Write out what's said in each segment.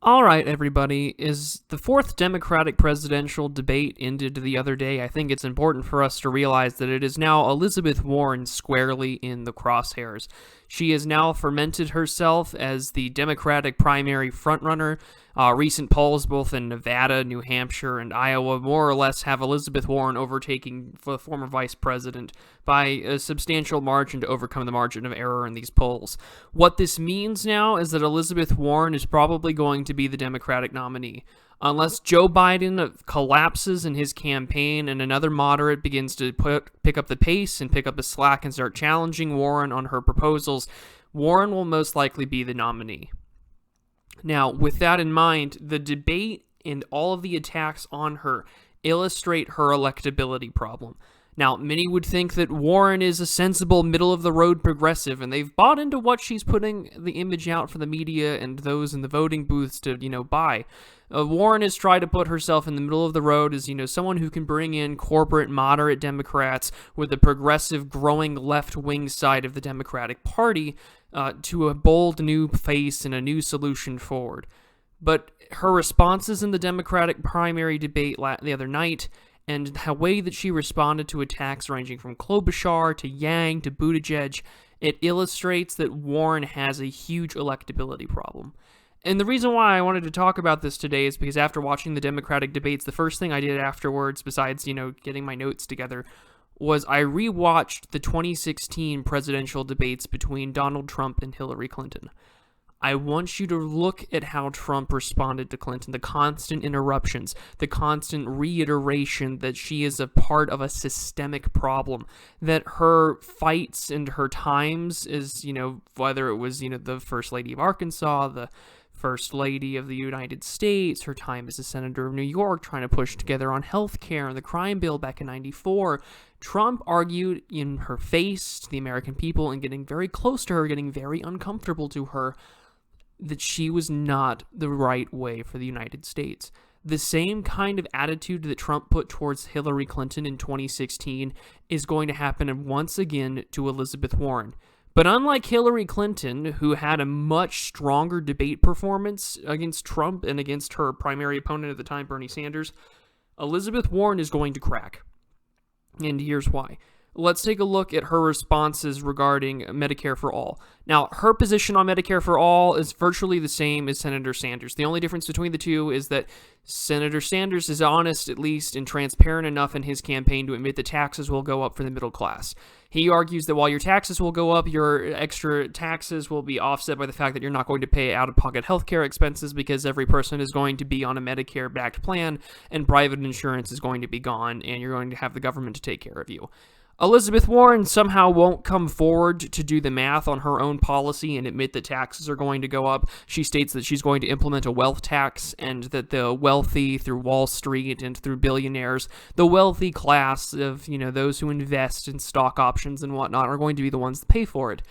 All right, everybody. Is the fourth Democratic presidential debate ended the other day? I think it's important for us to realize that it is now Elizabeth Warren squarely in the crosshairs. She has now fermented herself as the Democratic primary frontrunner. Recent polls, both in Nevada, New Hampshire, and Iowa, more or less have Elizabeth Warren overtaking the former vice president by a substantial margin to overcome the margin of error in these polls. What this means now is that Elizabeth Warren is probably going to be the Democratic nominee. Unless Joe Biden collapses in his campaign and another moderate begins to pick up the pace and pick up the slack and start challenging Warren on her proposals, Warren will most likely be the nominee. Now, with that in mind, the debate and all of the attacks on her illustrate her electability problem. Now, many would think that Warren is a sensible, middle-of-the-road progressive, and they've bought into what she's putting the image out for the media and those in the voting booths to, buy. Warren has tried to put herself in the middle of the road as, someone who can bring in corporate, moderate Democrats with a progressive, growing left-wing side of the Democratic Party to a bold new face and a new solution forward. But her responses in the Democratic primary debate the other night and the way that she responded to attacks ranging from Klobuchar to Yang to Buttigieg, it illustrates that Warren has a huge electability problem. And the reason why I wanted to talk about this today is because after watching the Democratic debates, the first thing I did afterwards, besides, getting my notes together, was I rewatched the 2016 presidential debates between Donald Trump and Hillary Clinton. I want you to look at how Trump responded to Clinton, the constant interruptions, the constant reiteration that she is a part of a systemic problem, that her fights and her times is, whether it was, the First Lady of Arkansas, the First Lady of the United States, her time as a senator of New York, trying to push together on health care and the crime bill back in 94, Trump argued in her face to the American people and getting very close to her, getting very uncomfortable to her, that she was not the right way for the United States. The same kind of attitude that Trump put towards Hillary Clinton in 2016 is going to happen once again to Elizabeth Warren. But unlike Hillary Clinton, who had a much stronger debate performance against Trump and against her primary opponent at the time, Bernie Sanders, Elizabeth Warren is going to crack. And here's why. Let's take a look at her responses regarding Medicare for All. Now, her position on Medicare for All is virtually the same as Senator Sanders. The only difference between the two is that Senator Sanders is honest, at least, and transparent enough in his campaign to admit that taxes will go up for the middle class. He argues that while your taxes will go up, your extra taxes will be offset by the fact that you're not going to pay out-of-pocket healthcare expenses because every person is going to be on a Medicare-backed plan and private insurance is going to be gone and you're going to have the government to take care of you. Elizabeth Warren somehow won't come forward to do the math on her own policy and admit that taxes are going to go up. She states that she's going to implement a wealth tax and that the wealthy through Wall Street and through billionaires, the wealthy class of, those who invest in stock options and whatnot are going to be the ones that pay for it.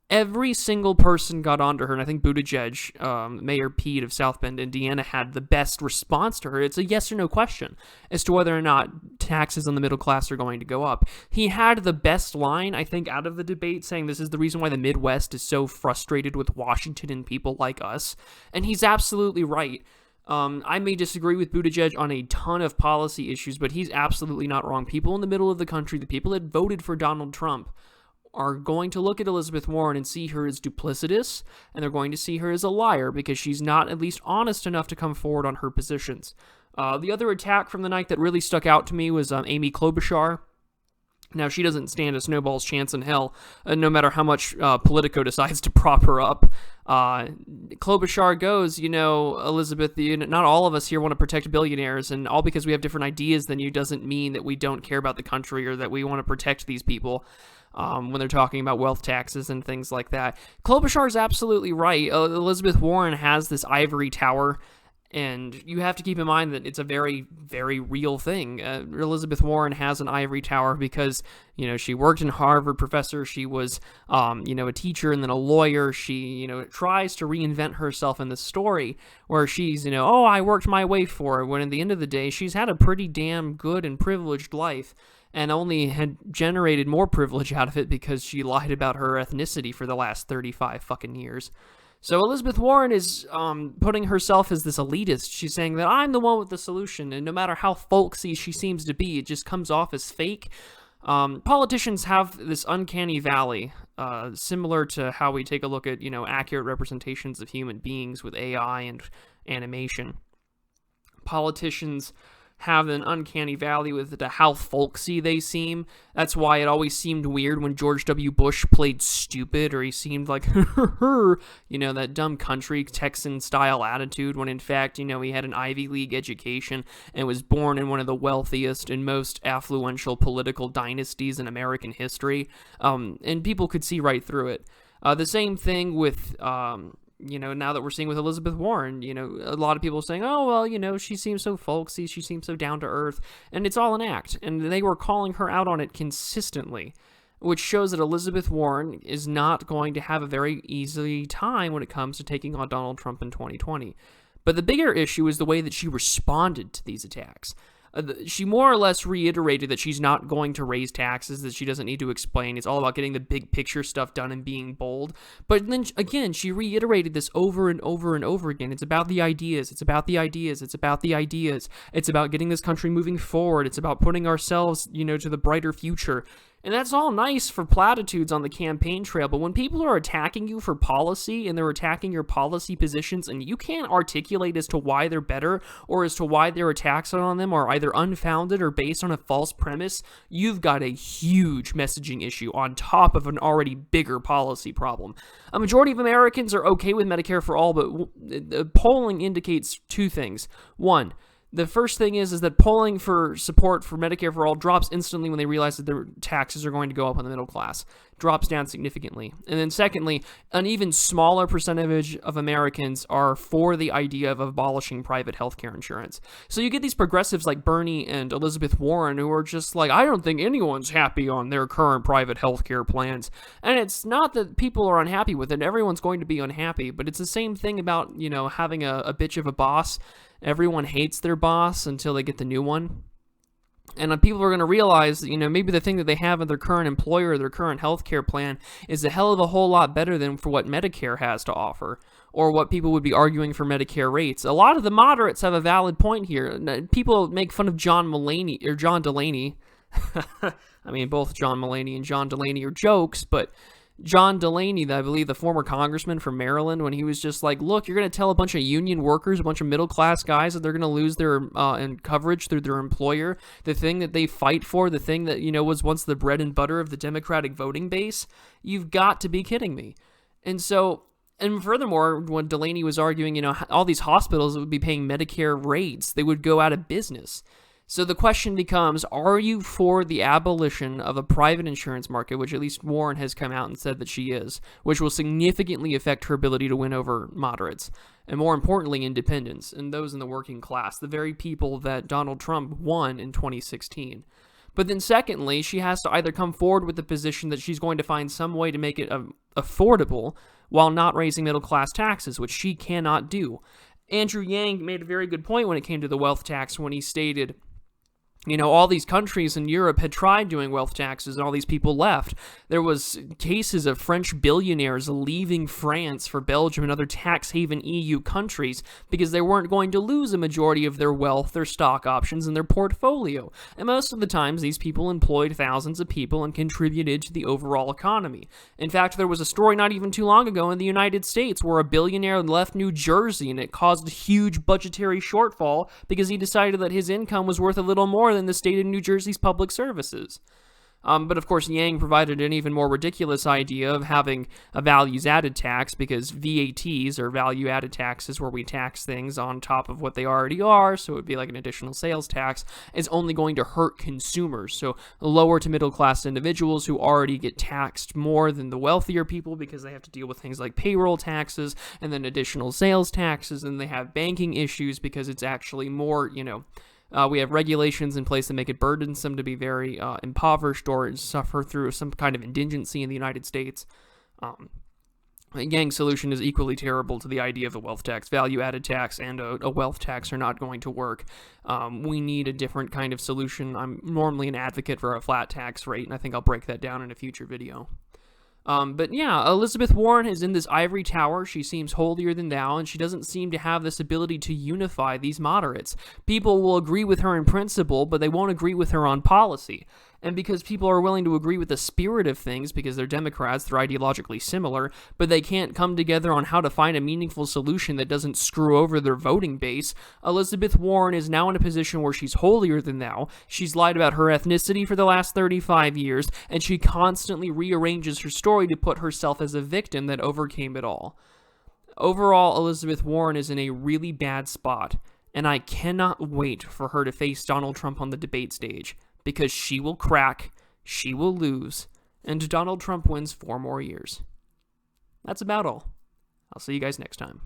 Every single person got onto her, and I think Buttigieg, Mayor Pete of South Bend, Indiana, had the best response to her. It's a yes or no question as to whether or not taxes on the middle class are going to go up. He had the best line, I think, out of the debate, saying this is the reason why the Midwest is so frustrated with Washington and people like us, and he's absolutely right. I may disagree with Buttigieg on a ton of policy issues, but he's absolutely not wrong. People in the middle of the country, the people that voted for Donald Trump, are going to look at Elizabeth Warren and see her as duplicitous, and they're going to see her as a liar because she's not at least honest enough to come forward on her positions. The other attack from the night that really stuck out to me was Amy Klobuchar. Now, she doesn't stand a snowball's chance in hell, no matter how much Politico decides to prop her up. Klobuchar goes, Elizabeth, not all of us here want to protect billionaires, and all because we have different ideas than you doesn't mean that we don't care about the country or that we want to protect these people. When they're talking about wealth taxes and things like that. Klobuchar is absolutely right. Elizabeth Warren has this ivory tower, and you have to keep in mind that it's a very, very real thing. Elizabeth Warren has an ivory tower because, she worked in Harvard, professor. She was, a teacher and then a lawyer. She, tries to reinvent herself in the story where she's, I worked my way for it, when at the end of the day, she's had a pretty damn good and privileged life, and only had generated more privilege out of it because she lied about her ethnicity for the last 35 fucking years. So Elizabeth Warren is putting herself as this elitist. She's saying that I'm the one with the solution, and no matter how folksy she seems to be, it just comes off as fake. Politicians have this uncanny valley, similar to how we take a look at, accurate representations of human beings with AI and animation. Politicians have an uncanny valley with how folksy they seem. That's why it always seemed weird when George W. Bush played stupid, or he seemed like, that dumb country Texan-style attitude, when in fact, he had an Ivy League education and was born in one of the wealthiest and most affluential political dynasties in American history, and people could see right through it. The same thing with now that we're seeing with Elizabeth Warren, a lot of people are saying, oh, well, she seems so folksy, she seems so down to earth, and it's all an act. And they were calling her out on it consistently, which shows that Elizabeth Warren is not going to have a very easy time when it comes to taking on Donald Trump in 2020. But the bigger issue is the way that she responded to these attacks. She more or less reiterated that she's not going to raise taxes, that she doesn't need to explain. It's all about getting the big picture stuff done and being bold. But then, again, she reiterated this over and over and over again. It's about the ideas. It's about the ideas. It's about the ideas. It's about getting this country moving forward. It's about putting ourselves, to the brighter future. And that's all nice for platitudes on the campaign trail, but when people are attacking you for policy and they're attacking your policy positions and you can't articulate as to why they're better or as to why their attacks on them are either unfounded or based on a false premise, you've got a huge messaging issue on top of an already bigger policy problem. A majority of Americans are okay with Medicare for all, but polling indicates two things. One, the first thing is that polling for support for Medicare for all drops instantly when they realize that their taxes are going to go up on the middle class. Drops down significantly. And then secondly, an even smaller percentage of Americans are for the idea of abolishing private healthcare insurance. So you get these progressives like Bernie and Elizabeth Warren who are just like, I don't think anyone's happy on their current private healthcare plans. And it's not that people are unhappy with it. Everyone's going to be unhappy. But it's the same thing about, having a bitch of a boss. Everyone hates their boss until they get the new one. And people are going to realize, maybe the thing that they have in their current employer or their current healthcare plan is a hell of a whole lot better than for what Medicare has to offer, or what people would be arguing for Medicare rates. A lot of the moderates have a valid point here. People make fun of John Delaney. I mean, both John Mulaney and John Delaney are jokes, but John Delaney, I believe the former congressman from Maryland, when he was just like, look, you're going to tell a bunch of union workers, a bunch of middle-class guys that they're going to lose their coverage through their employer, the thing that they fight for, the thing that, was once the bread and butter of the Democratic voting base. You've got to be kidding me. And furthermore, when Delaney was arguing, all these hospitals would be paying Medicare rates, they would go out of business. So the question becomes, are you for the abolition of a private insurance market, which at least Warren has come out and said that she is, which will significantly affect her ability to win over moderates, and more importantly, independents, and those in the working class, the very people that Donald Trump won in 2016. But then secondly, she has to either come forward with the position that she's going to find some way to make it affordable while not raising middle-class taxes, which she cannot do. Andrew Yang made a very good point when it came to the wealth tax when he stated, all these countries in Europe had tried doing wealth taxes and all these people left. There was cases of French billionaires leaving France for Belgium and other tax haven EU countries because they weren't going to lose a majority of their wealth, their stock options, and their portfolio. And most of the times, these people employed thousands of people and contributed to the overall economy. In fact, there was a story not even too long ago in the United States where a billionaire left New Jersey and it caused a huge budgetary shortfall because he decided that his income was worth a little more than the state of New Jersey's public services. But of course, Yang provided an even more ridiculous idea of having a values-added tax, because VATs, or value-added taxes, where we tax things on top of what they already are, so it would be like an additional sales tax, is only going to hurt consumers. So lower to middle-class individuals who already get taxed more than the wealthier people because they have to deal with things like payroll taxes and then additional sales taxes, and they have banking issues because it's actually more, we have regulations in place that make it burdensome to be very impoverished or suffer through some kind of indigency in the United States. Yang's solution is equally terrible to the idea of a wealth tax. Value-added tax and a wealth tax are not going to work. We need a different kind of solution. I'm normally an advocate for a flat tax rate, and I think I'll break that down in a future video. But yeah, Elizabeth Warren is in this ivory tower. She seems holier than thou, and she doesn't seem to have this ability to unify these moderates. People will agree with her in principle, but they won't agree with her on policy. And because people are willing to agree with the spirit of things, because they're Democrats, they're ideologically similar, but they can't come together on how to find a meaningful solution that doesn't screw over their voting base, Elizabeth Warren is now in a position where she's holier than thou. She's lied about her ethnicity for the last 35 years, and she constantly rearranges her story to put herself as a victim that overcame it all. Overall, Elizabeth Warren is in a really bad spot, and I cannot wait for her to face Donald Trump on the debate stage, because she will crack, she will lose, and Donald Trump wins 4 more years. That's about all. I'll see you guys next time.